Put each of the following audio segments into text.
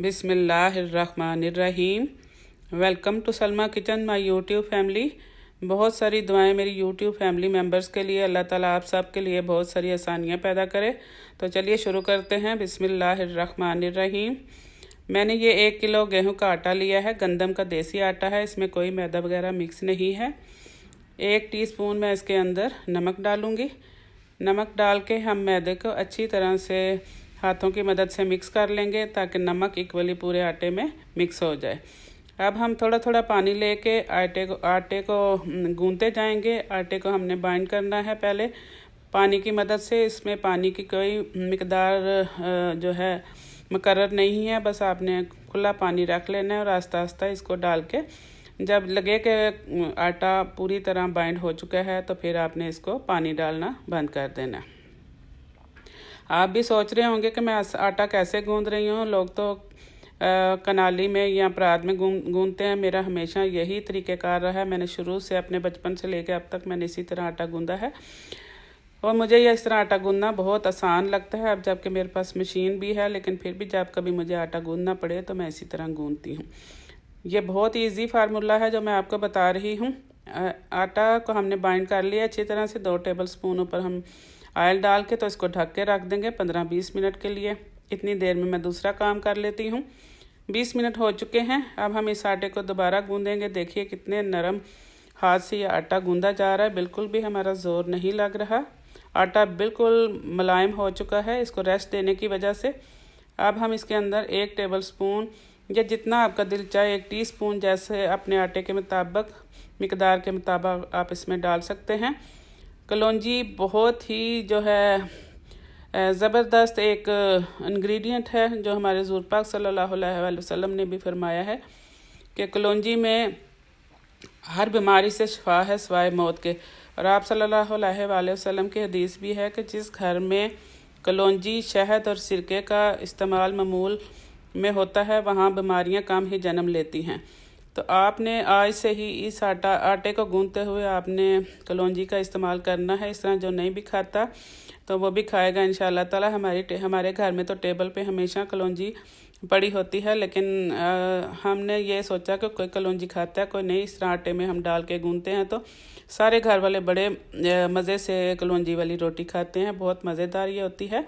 बिस्मिल्लाहिर्रहमानिर्रहीम। Welcome to Salma kitchen my YouTube family. बहुत सारी दुआएं मेरी यूट्यूब फैमिली मेंबर्स के लिए। अल्लाह ताला आप सब के लिए बहुत सारी आसानियां पैदा करे। तो चलिए शुरू करते हैं। बिस्मिल्लाहिर्रहमानिर्रहीम। मैंने ये 1 किलो गेहूं का आटा लिया है। गंदम का देसी आटा है, इसमें कोई मैदा वगैरह मिक्स नहीं है। 1 टीस्पून मैं इसके अंदर नमक डालूँगी। नमक डाल के हम मैदे को अच्छी तरह से हाथों की मदद से मिक्स कर लेंगे ताकि नमक इक्वली पूरे आटे में मिक्स हो जाए। अब हम थोड़ा थोड़ा पानी लेके आटे को गूंथते जाएंगे। आटे को हमने बाइंड करना है पहले पानी की मदद से। इसमें पानी की कोई मिकदार जो है मुकर्रर नहीं है, बस आपने खुला पानी रख लेना है और आस्ता आस्ता इसको डाल के जब लगे कि आटा पूरी तरह बाइंड हो चुका है तो फिर आपने इसको पानी डालना बंद कर देना है। आप भी सोच रहे होंगे कि मैं आटा कैसे गूंद रही हूँ। लोग तो कनाली में या परात में गूंदते हैं। मेरा हमेशा यही तरीक़ेकार रहा है। मैंने शुरू से अपने बचपन से लेकर अब तक मैंने इसी तरह आटा गूंदा है और मुझे ये इस तरह आटा गूंदना बहुत आसान लगता है। अब जबकि मेरे पास मशीन भी है, लेकिन फिर भी जब कभी मुझे आटा गूंदना पड़े तो मैं इसी तरह गूंदती हूँ। ये बहुत ईजी फार्मूला है जो मैं आपको बता रही हूँ। आटा को हमने बाइंड कर लिया अच्छी तरह से। 2 टेबल स्पून ऊपर हम ऑयल डाल के तो इसको ढक के रख देंगे 15-20 मिनट के लिए। इतनी देर में मैं दूसरा काम कर लेती हूँ। 20 मिनट हो चुके हैं। अब हम इस आटे को दोबारा गूंदेंगे। देखिए कितने नरम हाथ से ये आटा गूंदा जा रहा है। बिल्कुल भी हमारा ज़ोर नहीं लग रहा। आटा बिल्कुल मुलायम हो चुका है इसको रेस्ट देने की वजह से। अब हम इसके अंदर 1 टेबल स्पून या जितना आपका दिल चाहे 1 टीस्पून जैसे अपने आटे के मुताबिक मिकदार के मुताबिक आप इसमें डाल सकते हैं। कलौंजी बहुत ही जो है ज़बरदस्त एक इंग्रेडिएंट है जो हमारे हुज़ूर पाक सल्लल्लाहु अलैहि वसल्लम ने भी फरमाया है कि कलौंजी में हर बीमारी से शिफा है सिवाय मौत के। और आप सल्लल्लाहु अलैहि वसल्लम की हदीस भी है कि जिस घर में कलौंजी, शहद और सिरके का इस्तेमाल मामूल में होता है वहाँ बीमारियाँ कम ही जन्म लेती हैं। तो आपने आज से ही इस आटे को गूंथते हुए आपने कलौंजी का इस्तेमाल करना है। इस तरह जो नहीं भी खाता तो वो भी खाएगा इंशाअल्लाह ताला। हमारे घर में तो टेबल पे हमेशा कलौंजी पड़ी होती है, लेकिन हमने ये सोचा कि कोई कलौंजी खाता है कोई नहीं। इस तरह आटे में हम डाल के गूंथते हैं तो सारे घर वाले बड़े मज़े से कलौंजी वाली रोटी खाते हैं। बहुत मज़ेदार ये होती है।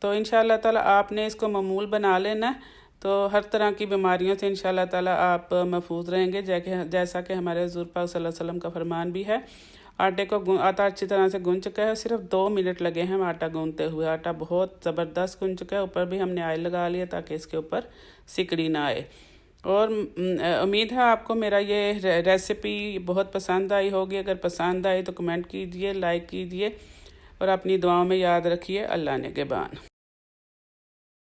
तो इंशाअल्लाह ताला आपने इसको मामूल बना लेना तो हर तरह की बीमारियों से इंशाअल्लाह ताला आप महफूज रहेंगे। जैसा कि हमारे हुज़ूर पाक सल्लल्लाहु अलैहि वसल्लम का फरमान भी है। आटा अच्छी तरह से गूंथ चुका है। सिर्फ 2 मिनट लगे हैं आटा गूंथते हुए। आटा बहुत ज़बरदस्त गूंथ चुका है। ऊपर भी हमने ऑयल लगा लिया ताकि इसके ऊपर सिकड़ी ना आए। और उम्मीद है आपको मेरा ये रेसिपी बहुत पसंद आई होगी। अगर पसंद आई तो कमेंट कीजिए, लाइक कीजिए और अपनी दुआओं में याद रखिए। अल्लाह ने के बान।